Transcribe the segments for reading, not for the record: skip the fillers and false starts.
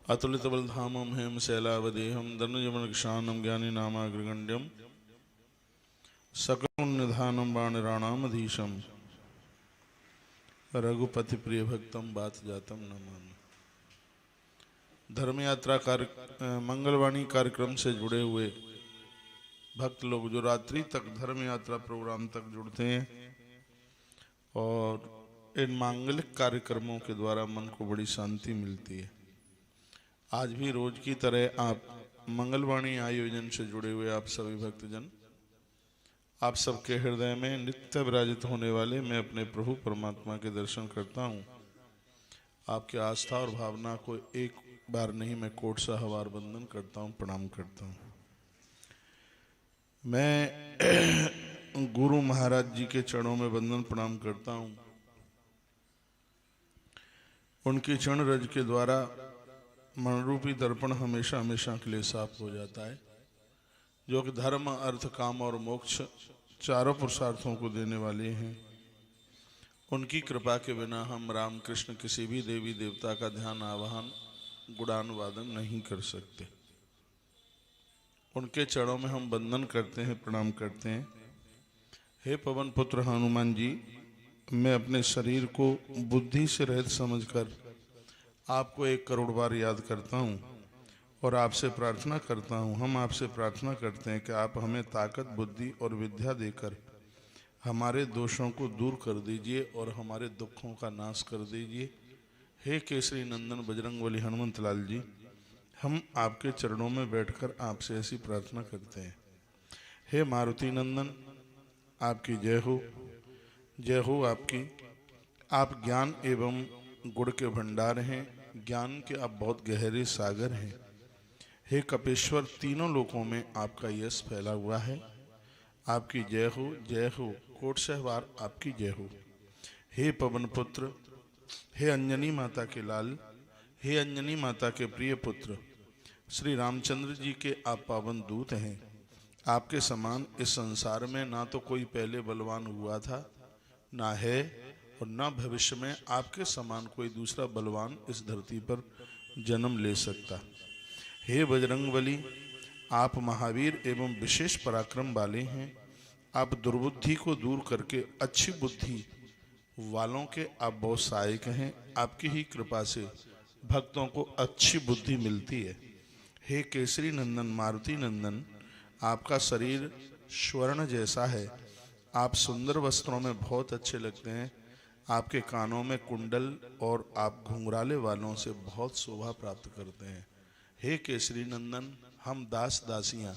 अतुलितबलधामं हेम शैलावदेहं धनुजमनक्षानं ज्ञानिनामाग्रगण्यं सकलनिधानं वाणिराणामधीशं रघुपति प्रिय भक्तम बात जातम नमामि। धर्म यात्रा मंगलवाणी कार्यक्रम से जुड़े हुए भक्त लोग जो रात्रि तक धर्म यात्रा प्रोग्राम तक जुड़ते हैं और इन मांगलिक कार्यक्रमों के द्वारा मन को बड़ी शांति मिलती है। आज भी रोज की तरह आप मंगलवाणी आयोजन से जुड़े हुए आप सभी भक्तजन, आप सबके हृदय में नित्य विराजित होने वाले मैं अपने प्रभु परमात्मा के दर्शन करता हूँ। आपकी आस्था और भावना को एक बार नहीं, मैं कोट सा हवार वंदन करता हूँ, प्रणाम करता हूँ। मैं गुरु महाराज जी के चरणों में वंदन प्रणाम करता हूँ। उनके चरण रज के द्वारा मनरूपी दर्पण हमेशा हमेशा के लिए साफ हो जाता है, जो कि धर्म अर्थ काम और मोक्ष चारों पुरुषार्थों को देने वाले हैं। उनकी कृपा के बिना हम राम कृष्ण किसी भी देवी देवता का ध्यान आवाहन गुणानुवादन नहीं कर सकते। उनके चरणों में हम वंदन करते हैं, प्रणाम करते हैं। हे पवन पुत्र हनुमान जी, मैं अपने शरीर को बुद्धि से रहित समझकर आपको 1 करोड़ बार याद करता हूँ और आपसे प्रार्थना करता हूँ। हम आपसे प्रार्थना करते हैं कि आप हमें ताकत, बुद्धि और विद्या देकर हमारे दोषों को दूर कर दीजिए और हमारे दुखों का नाश कर दीजिए। हे केसरी नंदन बजरंगबली हनुमंत लाल जी, हम आपके चरणों में बैठकर आपसे ऐसी प्रार्थना करते हैं। हे मारुति नंदन, आपकी जय हो आपकी। आप ज्ञान एवं गुण के भंडार हैं, ज्ञान के आप बहुत गहरे सागर हैं। हे कपेश्वर, तीनों लोकों में आपका यश फैला हुआ है। आपकी जय हो, कोट सहवार आपकी जय हो। हे पवन पुत्र, हे अंजनी माता के लाल, हे अंजनी माता के प्रिय पुत्र, श्री रामचंद्र जी के आप पावन दूत हैं। आपके समान इस संसार में ना तो कोई पहले बलवान हुआ था, ना है और ना भविष्य में आपके समान कोई दूसरा बलवान इस धरती पर जन्म ले सकता। हे बजरंगबली, आप महावीर एवं विशेष पराक्रम वाले हैं। आप दुर्बुद्धि को दूर करके अच्छी बुद्धि वालों के आप बहुत सहायक हैं। आपकी ही कृपा से भक्तों को अच्छी बुद्धि मिलती है। हे केसरी नंदन, मारुति नंदन, आपका शरीर स्वर्ण जैसा है। आप सुंदर वस्त्रों में बहुत अच्छे लगते हैं। आपके कानों में कुंडल और आप घुंघराले वालों से बहुत शोभा प्राप्त करते हैं। हे केसरी नंदन, हम दास दासियां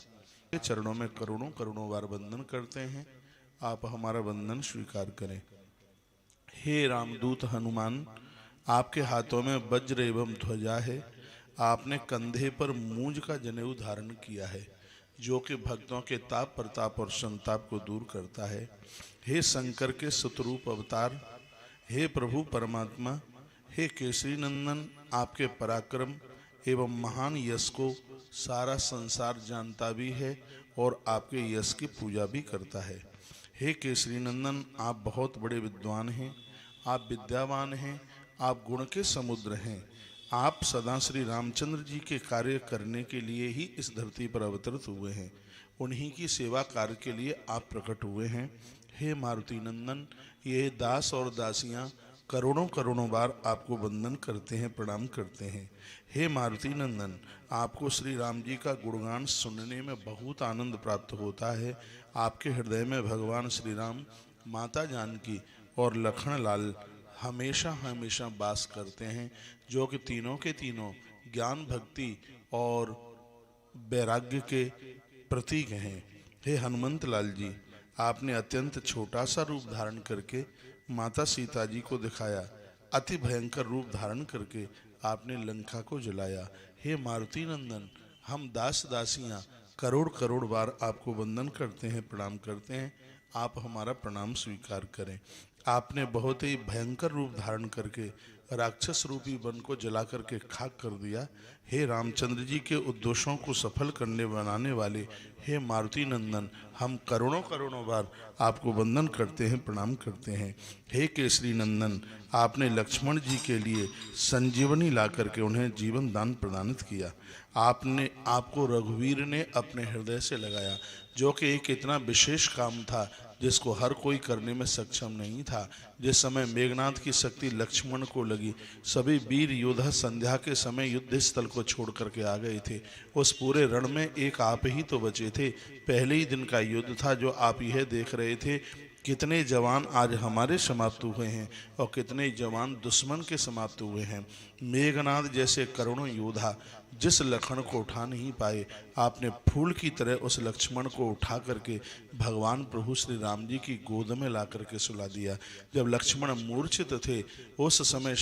के चरणों में करोड़ों करोड़ों बार वंदन करते हैं। आप हमारा वंदन स्वीकार करें। हे रामदूत हनुमान, आपके हाथों में वज्र एवं ध्वजा है। आपने कंधे पर मूंज का जनेऊ धारण किया है, जो कि भक्तों के ताप प्रताप और संताप को दूर करता है। हे शंकर के सतरूप अवतार, हे प्रभु परमात्मा, हे केसरी नंदन, आपके पराक्रम एवं महान यश को सारा संसार जानता भी है और आपके यश की पूजा भी करता है। हे केसरी नंदन, आप बहुत बड़े विद्वान हैं, आप विद्यावान हैं, आप गुण के समुद्र हैं। आप सदा श्री रामचंद्र जी के कार्य करने के लिए ही इस धरती पर अवतरित हुए हैं। उन्हीं की सेवा कार्य के लिए आप प्रकट हुए हैं। हे मारुति नंदन, ये दास और दासियां करोड़ों करोड़ों बार आपको वंदन करते हैं, प्रणाम करते हैं। हे मारुति नंदन, आपको श्री राम जी का गुणगान सुनने में बहुत आनंद प्राप्त होता है। आपके हृदय में भगवान श्री राम, माता जानकी और लखन लाल हमेशा हमेशा वास करते हैं, जो कि तीनों के तीनों ज्ञान, भक्ति और वैराग्य के प्रतीक हैं। हे हनुमंत लाल जी, आपने अत्यंत छोटा सा रूप धारण करके माता सीता जी को दिखाया। अति भयंकर रूप धारण करके आपने लंका को जलाया। हे मारुति नंदन, हम दास दासियां करोड़ करोड़ बार आपको वंदन करते हैं, प्रणाम करते हैं। आप हमारा प्रणाम स्वीकार करें। आपने बहुत ही भयंकर रूप धारण करके राक्षस रूपी वन को जला करके खाक कर दिया। हे रामचंद्र जी के उद्देश्यों को सफल करने बनाने वाले हे मारुति नंदन, हम करोड़ों करोड़ों बार आपको वंदन करते हैं, प्रणाम करते हैं। हे केसरी नंदन, आपने लक्ष्मण जी के लिए संजीवनी ला करके उन्हें जीवन दान प्रदानित किया। आपको रघुवीर ने अपने हृदय से लगाया, जो कि एक इतना विशेष काम था जिसको हर कोई करने में सक्षम नहीं था। जिस समय मेघनाद की शक्ति लक्ष्मण को लगी, सभी वीर योद्धा संध्या के समय युद्ध स्थल को छोड़ करके आ गए थे। उस पूरे रण में एक आप ही तो बचे थे। पहले ही दिन का युद्ध था जो आप यह देख रहे थे। कितने जवान आज हमारे समाप्त हुए हैं और कितने जवान दुश्मन के समाप्त हुए हैं। मेघनाद जैसे करोड़ों योद्धा जिस लखन को उठा नहीं पाए, आपने फूल की तरह उस लक्ष्मण को उठा करके भगवान प्रभु श्री राम जी की गोद में ला करके सुला दिया। जब लक्ष्मण मूर्छित थे, उस समय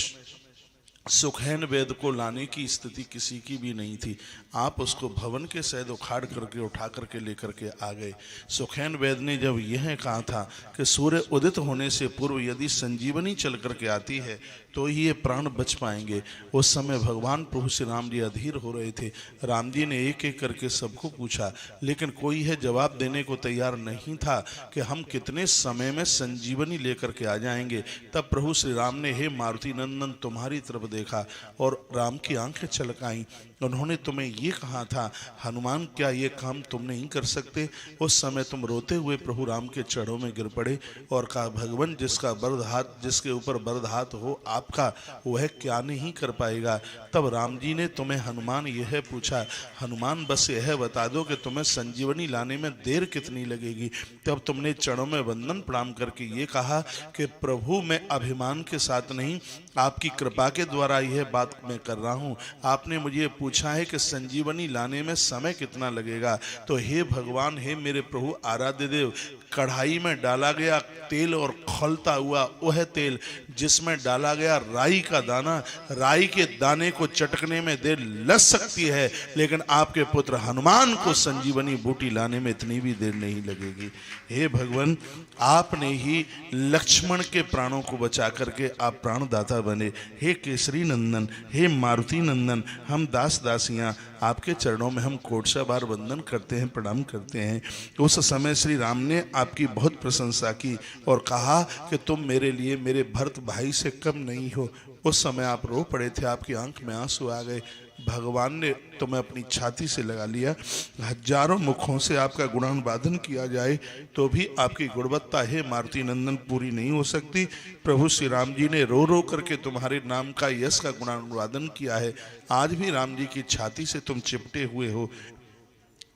सुखैन वेद को लाने की स्थिति किसी की भी नहीं थी। आप उसको भवन के सैद उखाड़ करके उठा करके लेकर के आ गए। सुखैन वेद ने जब यह कहा था कि सूर्य उदित होने से पूर्व यदि संजीवनी चल करके आती है तो ही ये प्राण बच पाएंगे, उस समय भगवान प्रभु श्री राम जी अधीर हो रहे थे। राम जी ने एक एक करके सबको पूछा, लेकिन कोई है जवाब देने को तैयार नहीं था कि हम कितने समय में संजीवनी लेकर के आ जाएंगे। तब प्रभु श्री राम ने हे मारुति नंदन तुम्हारी तरफ देखा और राम की आंखें छलकाईं। उन्होंने तुम्हें ये कहा था, हनुमान क्या ये काम तुम नहीं कर सकते? उस समय तुम रोते हुए प्रभु राम के चरणों में गिर पड़े और कहा, भगवान जिसके ऊपर वरद हाथ हो आपका, वह क्या नहीं कर पाएगा। तब राम जी ने तुम्हें हनुमान यह पूछा, हनुमान बस यह बता दो कि तुम्हें संजीवनी लाने में देर कितनी लगेगी। तब तुमने चरणों में वंदन प्रणाम करके ये कहा कि प्रभु मैं अभिमान के साथ नहीं, आपकी कृपा के द्वारा यह बात मैं कर रहा हूँ। आपने मुझे पूछा है कि संजीवनी लाने में समय कितना लगेगा, तो हे भगवान, हे मेरे प्रभु आराध्य देव, कढ़ाई में डाला गया तेल और खौलता हुआ वह तेल जिसमें डाला गया राई का दाना, राई के दाने को चटकने में देर लग सकती है, लेकिन आपके पुत्र हनुमान को संजीवनी बूटी लाने में इतनी भी देर नहीं लगेगी। हे भगवान, आपने ही लक्ष्मण के प्राणों को बचा करके आप प्राणदाता बने। हे केसरी नंदन, हे मारुति नंदन, हम दास दासियां आपके चरणों में हम कोटसा बार वंदन करते हैं, प्रणाम करते हैं। उस समय श्री राम ने आपकी बहुत प्रशंसा की और कहा कि तुम मेरे लिए मेरे भरत भाई से कम नहीं हो। उस समय आप रो पड़े थे, आपकी आंख में आंसू आ गए। भगवान ने तुम्हें अपनी छाती से लगा लिया। हजारों मुखों से आपका गुणानुवादन किया जाए तो भी आपकी गुणवत्ता हे मारुति नंदन पूरी नहीं हो सकती। प्रभु श्री राम जी ने रो रो करके तुम्हारे नाम का यश का गुणानुवादन किया है। आज भी राम जी की छाती से तुम चिपटे हुए हो।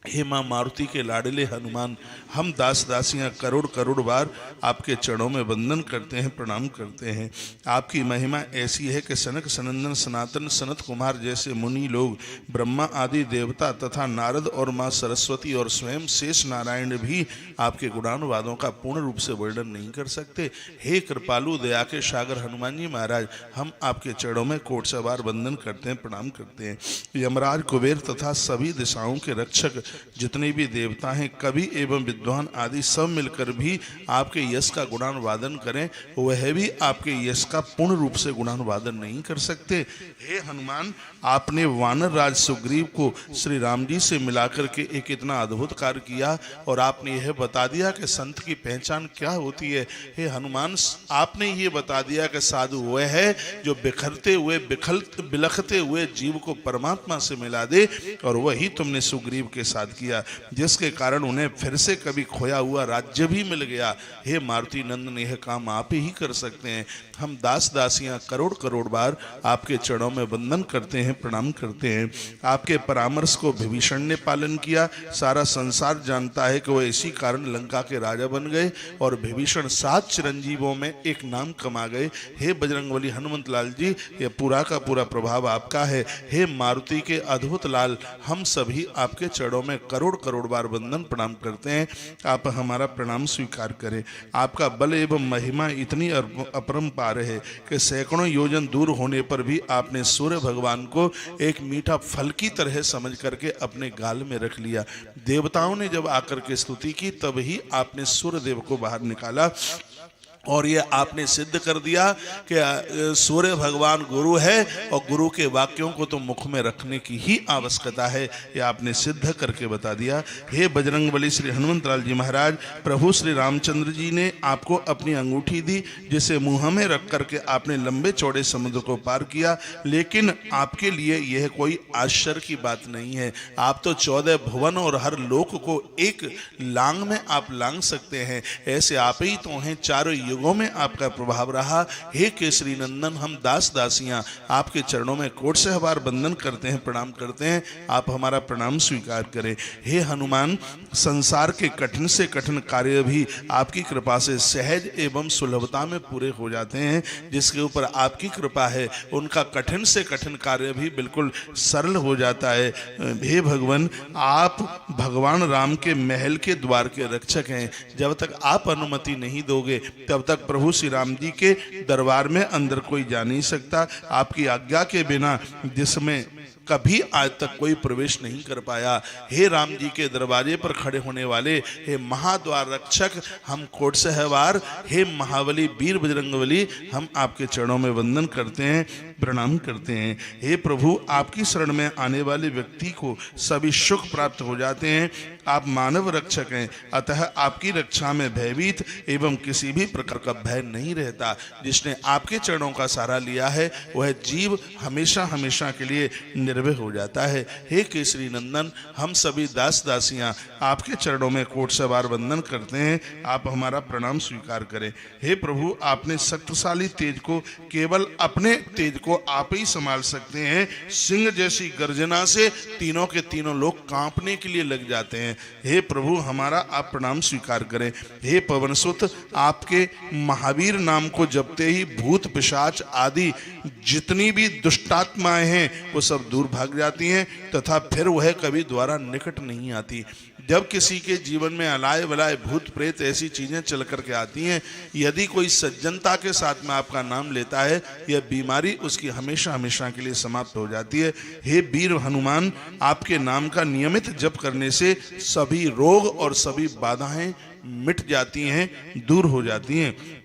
हे माँ मारुति के लाडले हनुमान, हम दास दासियाँ करोड़ करोड़ बार आपके चरणों में वंदन करते हैं, प्रणाम करते हैं। आपकी महिमा ऐसी है कि सनक सनंदन सनातन सनत कुमार जैसे मुनि लोग, ब्रह्मा आदि देवता तथा नारद और माँ सरस्वती और स्वयं शेष नारायण भी आपके गुणानुवादों का पूर्ण रूप से वर्णन नहीं कर सकते। हे कृपालु दया के सागर हनुमान जी महाराज, हम आपके चरणों में कोटसा बार वंदन करते हैं, प्रणाम करते हैं। यमराज कुबेर तथा सभी दिशाओं के रक्षक जितने भी देवता हैं, कवि एवं विद्वान आदि सब मिलकर भी आपके यश का गुणानुवादन करें, वह भी आपके यश का पूर्ण रूप से गुणानुवादन नहीं कर सकते। हे हनुमान, आपने वानर राज सुग्रीव को श्री राम जी से मिलाकर के एक इतना अद्भुत कार्य किया और आपने यह बता दिया कि संत की पहचान क्या होती है। हे हनुमान, आपने ये बता दिया कि साधु वह है जो बिलखते हुए जीव को परमात्मा से मिला दे, और वही तुमने सुग्रीव के साथ किया, जिसके कारण उन्हें फिर से कभी खोया हुआ राज्य भी मिल गया। हे मारुति नंदन, यह काम आप ही कर सकते हैं। हम दास दासियां करोड़ करोड़ बार आपके चरणों में वंदन करते हैं, प्रणाम करते हैं। आपके परामर्श को विभीषण ने पालन किया। सारा संसार जानता है कि वह इसी कारण लंका के राजा बन गए और विभीषण 7 चिरंजीवों में एक नाम कमा गए। हे बजरंगबली हनुमंत लाल जी, यह पूरा का पूरा प्रभाव आपका है। हे मारुति के अद्भुत लाल, हम सभी आपके चरणों में करोड़ करोड़ बार वंदन प्रणाम करते हैं। आप हमारा प्रणाम स्वीकार करें। आपका बल एवं महिमा इतनी अपरंपार है कि सैकड़ों योजन दूर होने पर भी आपने सूर्य भगवान को एक मीठा फल की तरह समझ करके अपने गाल में रख लिया। देवताओं ने जब आकर के स्तुति की तब ही आपने सूर्य देव को बाहर निकाला और ये आपने सिद्ध कर दिया कि सूर्य भगवान गुरु है और गुरु के वाक्यों को तो मुख में रखने की ही आवश्यकता है, ये आपने सिद्ध करके बता दिया। हे बजरंगबली श्री हनुमंतलाल जी महाराज, प्रभु श्री रामचंद्र जी ने आपको अपनी अंगूठी दी, जिसे मुंह में रख करके आपने लंबे चौड़े समुद्र को पार किया। लेकिन आपके लिए यह कोई आश्चर्य की बात नहीं है। आप तो 14 भुवन और हर लोक को एक लांग में आप लांग सकते हैं। ऐसे आप ही तो हैं, चारों युगों में आपका प्रभाव रहा। हे केसरी नंदन, हम दास दासियां आपके चरणों में कोट से हबार बंदन करते हैं, प्रणाम करते हैं। आप हमारा प्रणाम स्वीकार करें। हे हनुमान, संसार के कठिन से कठिन कार्य भी आपकी कृपा से सहज एवं सुलभता में पूरे हो जाते हैं। जिसके ऊपर आपकी कृपा है उनका कठिन से कठिन कार्य भी बिल्कुल सरल हो जाता है। हे भगवान, आप भगवान राम के महल के द्वार के रक्षक हैं। जब तक आप अनुमति नहीं दोगे तब तक प्रभु श्री राम जी के दरबार में अंदर कोई जा नहीं सकता। आपकी आज्ञा के बिना जिसमें कभी आज तक कोई प्रवेश नहीं कर पाया। हे राम जी के दरवाजे पर खड़े होने वाले हे महाद्वार रक्षक, हम कोट से हवार, हे महाबली वीर बजरंगबली, हम आपके चरणों में वंदन करते हैं, प्रणाम करते हैं। हे प्रभु, आपकी शरण में आने वाले व्यक्ति को सभी सुख प्राप्त हो जाते हैं। आप मानव रक्षक हैं, अतः आपकी रक्षा में भयभीत एवं किसी भी प्रकार का भय नहीं रहता। जिसने आपके चरणों का सहारा लिया है वह जीव हमेशा हमेशा के लिए निर्भय हो जाता है। हे केसरी नंदन, हम सभी दास दासियां आपके चरणों में कोट सवार वंदन करते हैं। आप हमारा प्रणाम स्वीकार करें। हे प्रभु, आपने शक्तिशाली तेज को केवल अपने तेज को आप ही संभाल सकते हैं। सिंह जैसी गर्जना से तीनों के तीनों लोग कांपने के लिए लग जाते हैं। हे प्रभु, हमारा आप प्रणाम स्वीकार करें। हे पवनसुत, आपके महावीर नाम को जपते ही भूत पिशाच आदि जितनी भी दुष्टात्माएं हैं वो सब दूर भाग जाती हैं तथा फिर वह कभी द्वारा निकट नहीं आती। जब किसी के जीवन में अलाय वलाय भूत प्रेत ऐसी चीजें चल करके आती हैं, यदि कोई सज्जनता के साथ में आपका नाम लेता है, यह बीमारी उसकी हमेशा हमेशा के लिए समाप्त हो जाती है। हे वीर हनुमान, आपके नाम का नियमित जप करने से सभी रोग और सभी बाधाएं मिट जाती हैं, दूर हो जाती हैं।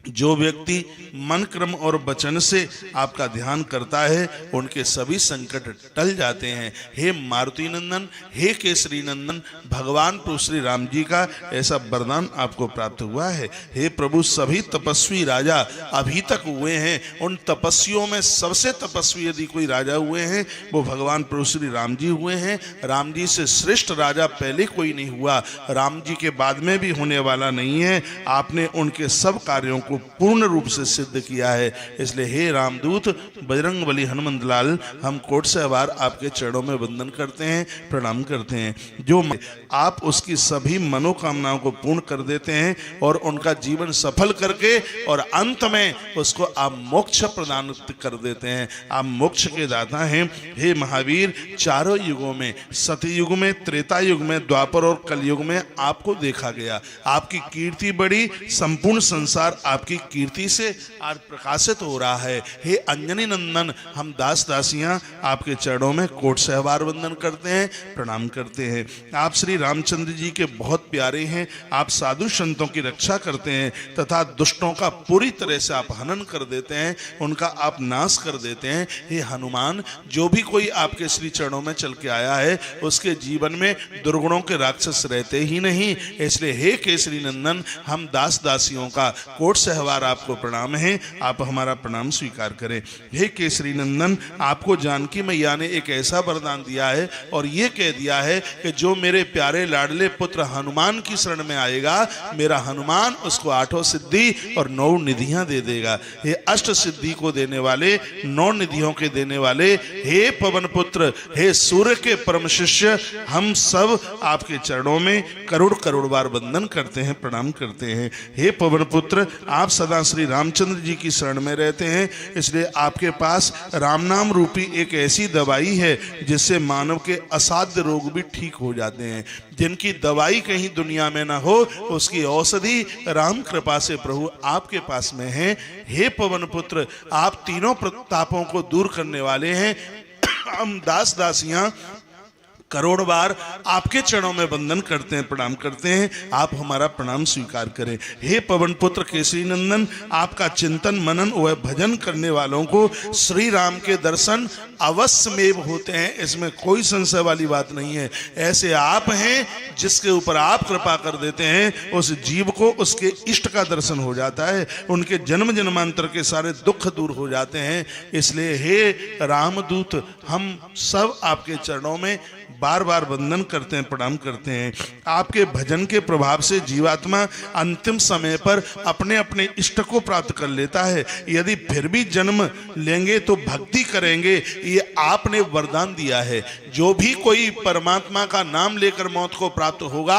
जो व्यक्ति मन क्रम और वचन से आपका ध्यान करता है उनके सभी संकट टल जाते हैं। हे मारुति नंदन, हे केसरी नंदन, भगवान प्रभु श्री राम जी का ऐसा वरदान आपको प्राप्त हुआ है। हे प्रभु, सभी तपस्वी राजा अभी तक हुए हैं, उन तपस्वियों में सबसे तपस्वी यदि कोई राजा हुए हैं वो भगवान प्रभु श्री राम जी हुए हैं। राम जी से श्रेष्ठ राजा पहले कोई नहीं हुआ, राम जी के बाद में भी होने वाला नहीं है। आपने उनके सब कार्यों को पूर्ण रूप से सिद्ध किया है। इसलिए हे रामदूत बजरंगबली हनुमंतलाल, हम कोट से हवार आपके चरणों में वंदन करते हैं, प्रणाम करते हैं। जो आप उसकी सभी मनोकामनाओं को पूर्ण कर देते हैं और उनका जीवन सफल करके और अंत में उसको आप मोक्ष प्रदान कर देते हैं। आप मोक्ष के दाता हैं। हे महावीर, चारों युगों में, सतयुग में, त्रेता युग में, द्वापर और कलयुग में आपको देखा गया। आपकी कीर्ति बढ़ी, संपूर्ण संसार आपकी कीर्ति से आज प्रकाशित हो रहा है। हे अंजनी नंदन, हम दास दासियां आपके चरणों में कोट सहवार वंदन करते हैं, प्रणाम करते हैं। आप श्री रामचंद्र जी के बहुत प्यारे हैं। आप साधु संतों की रक्षा करते हैं तथा दुष्टों का पूरी तरह से आप हनन कर देते हैं, उनका आप नाश कर देते हैं। हे हनुमान, जो भी कोई आपके श्री चरणों में चल के आया है उसके जीवन में दुर्गुणों के राक्षस रहते ही नहीं। इसलिए हे केसरी नंदन, हम दास दासियों का कोट सहवार आपको प्रणाम है, आप हमारा प्रणाम स्वीकार करें। हे केसरी नंदन, आपको जानकी मैया ने एक ऐसा वरदान दिया है और ये कह दिया है कि जो मेरे प्यारे लाडले पुत्र हनुमान की शरण में आएगा, मेरा हनुमान उसको 8 सिद्धि और 9 निधियां दे देगा। हे अष्ट सिद्धि को देने वाले, 9 निधियों के देने वाले, हे पवन पुत्र, हे सूर्य के परम शिष्य, हम सब आपके चरणों में करोड़ करोड़ बार वंदन करते हैं, प्रणाम करते हैं। हे पवन पुत्र, आप सदा श्री रामचंद्र जी की शरण में रहते हैं, इसलिए आपके पास राम नाम रूपी एक ऐसी दवाई है जिससे मानव के असाध्य रोग भी ठीक हो जाते हैं। जिनकी दवाई कहीं दुनिया में ना हो उसकी औषधि राम कृपा से प्रभु आपके पास में है। हे पवन पुत्र, आप तीनों प्रतापों को दूर करने वाले हैं। हम दास दासियां करोड़ बार आपके चरणों में वंदन करते हैं, प्रणाम करते हैं। आप हमारा प्रणाम स्वीकार करें। हे पवन पुत्र केसरी नंदन, आपका चिंतन मनन व भजन करने वालों को श्री राम के दर्शन अवश्य में होते हैं, इसमें कोई संशय वाली बात नहीं है। ऐसे आप हैं जिसके ऊपर आप कृपा कर देते हैं, उस जीव को उसके इष्ट का दर्शन हो जाता है, उनके जन्म जन्मांतर के सारे दुख दूर हो जाते हैं। इसलिए हे रामदूत, हम सब आपके चरणों में बार बार वंदन करते हैं, प्रणाम करते हैं। आपके भजन के प्रभाव से जीवात्मा अंतिम समय पर अपने अपने इष्ट को प्राप्त कर लेता है। यदि फिर भी जन्म लेंगे तो भक्ति करेंगे, ये आपने वरदान दिया है। जो भी कोई परमात्मा का नाम लेकर मौत को प्राप्त होगा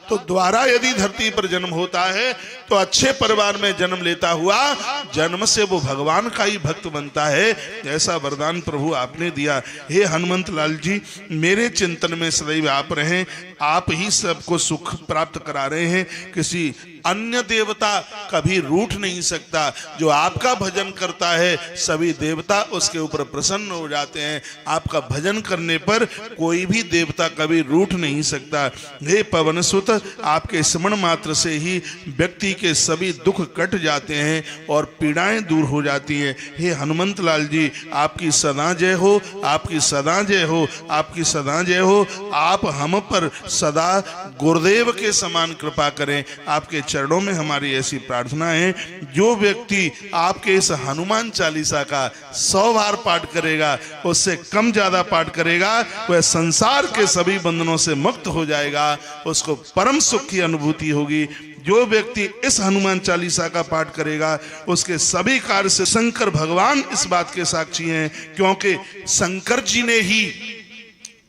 तो द्वारा यदि धरती पर जन्म होता है तो अच्छे परिवार में जन्म लेता हुआ जन्म से वो भगवान का ही भक्त बनता है। ऐसा वरदान प्रभु आपने दिया। हे हनुमंत लाल जी, मेरे चिंतन में सदैव आप रहें। आप ही सबको सुख प्राप्त करा रहे हैं, किसी अन्य देवता कभी रूठ नहीं सकता। जो आपका भजन करता है सभी देवता उसके ऊपर प्रसन्न हो जाते हैं। आपका भजन करने पर कोई भी देवता कभी रूठ नहीं सकता। हे पवन सुत, आपके स्मरण मात्र से ही व्यक्ति के सभी दुख कट जाते हैं और पीड़ाएं दूर हो जाती हैं। हे हनुमंत लाल जी, आपकी सदा जय हो, आपकी सदा जय हो, आपकी सदा जय हो। आप हम पर सदा गुरुदेव के समान कृपा करें। आपके चरणों में हमारी ऐसी प्रार्थना है, जो व्यक्ति आपके इस हनुमान चालीसा का 100 बार पाठ करेगा, उससे कम ज्यादा पाठ करेगा, वह संसार के सभी बंधनों से मुक्त हो जाएगा, उसको परम सुख की अनुभूति होगी। जो व्यक्ति इस हनुमान चालीसा का पाठ करेगा उसके सभी कार्य से शंकर भगवान इस बात के साक्षी हैं, क्योंकि शंकर जी ने ही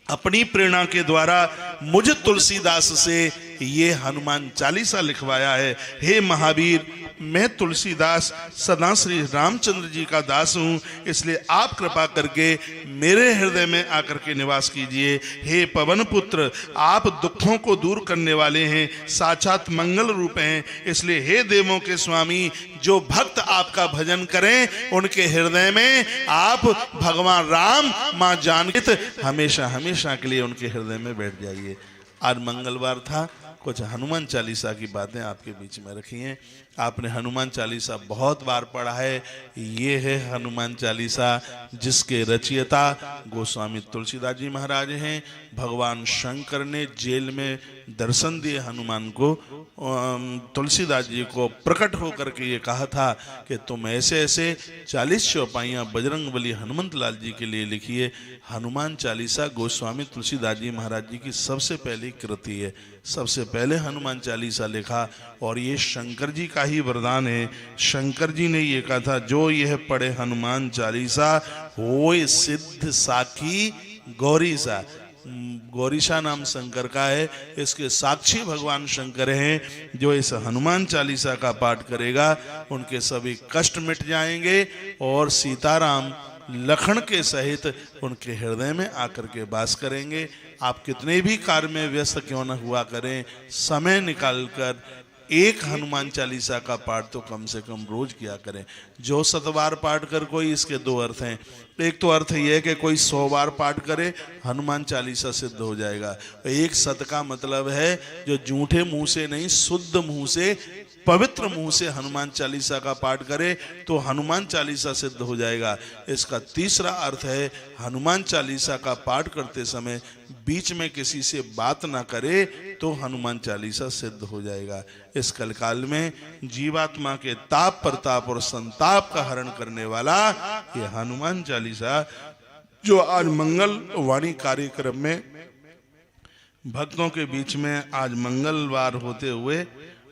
अपनी प्रेरणा के द्वारा मुझ तुलसीदास से ये हनुमान चालीसा लिखवाया है। हे महावीर, मैं तुलसीदास सदा श्री रामचंद्र जी का दास हूँ, इसलिए आप कृपा करके मेरे हृदय में आकर के निवास कीजिए। हे पवन पुत्र, आप दुखों को दूर करने वाले हैं, साक्षात मंगल रूप हैं। इसलिए हे देवों के स्वामी, जो भक्त आपका भजन करें उनके हृदय में आप भगवान राम, माँ जानकी हमेशा हमेशा के लिए उनके हृदय में बैठ जाइए। आज मंगलवार था, कुछ हनुमान चालीसा की बातें आपके बीच में रखी हैं। आपने हनुमान चालीसा बहुत बार पढ़ा है। ये है हनुमान चालीसा जिसके रचयिता गोस्वामी तुलसीदास जी महाराज हैं। भगवान शंकर ने जेल में दर्शन दिए हनुमान को, तुलसीदास जी को प्रकट होकर के ये कहा था कि तुम ऐसे ऐसे 40 चौपाइयाँ बजरंगबली हनुमंत लाल जी के लिए लिखिए। हनुमान चालीसा गोस्वामी तुलसीदास जी महाराज जी की सबसे पहली कृति है, सबसे पहले हनुमान चालीसा लिखा, और ये शंकर जी का ही वरदान है। शंकर जी ने ये कहा था, जो यह पढ़े हनुमान चालीसा होए सिद्ध साखी गौरीसा। गौरीशा नाम शंकर का है, इसके साक्षी भगवान शंकर हैं। जो इस हनुमान चालीसा का पाठ करेगा उनके सभी कष्ट मिट जाएंगे और सीताराम लखन के सहित उनके हृदय में आकर के वास करेंगे। आप कितने भी कार्य में व्यस्त क्यों न हुआ करें, समय निकालकर एक हनुमान चालीसा का पाठ तो कम से कम रोज किया करें। जो 100 बार पाठ कर, कोई इसके दो अर्थ हैं। एक तो अर्थ यह है कि कोई 100 बार पाठ करे, हनुमान चालीसा सिद्ध हो जाएगा। एक 100 का मतलब है जो झूठे मुंह से नहीं, शुद्ध मुंह से, पवित्र मुंह से हनुमान चालीसा का पाठ करे तो हनुमान चालीसा सिद्ध हो जाएगा। इसका तीसरा अर्थ है, हनुमान चालीसा का पाठ करते समय बीच में किसी से बात ना करे तो हनुमान चालीसा सिद्ध हो जाएगा। इस कलकाल में जीवात्मा के ताप प्रताप और संताप का हरण करने वाला ये हनुमान चालीसा, जो आज मंगल वाणी कार्यक्रम में भक्तों के बीच में आज मंगलवार होते हुए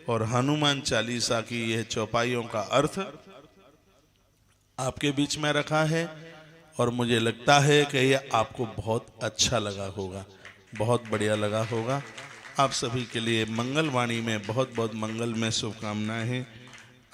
और हनुमान चालीसा की यह चौपाइयों का अर्थ आपके बीच में रखा है, और मुझे लगता है कि यह आपको बहुत अच्छा लगा होगा, बहुत बढ़िया लगा होगा। आप सभी के लिए मंगलवाणी में बहुत बहुत मंगल में शुभकामनाएं हैं।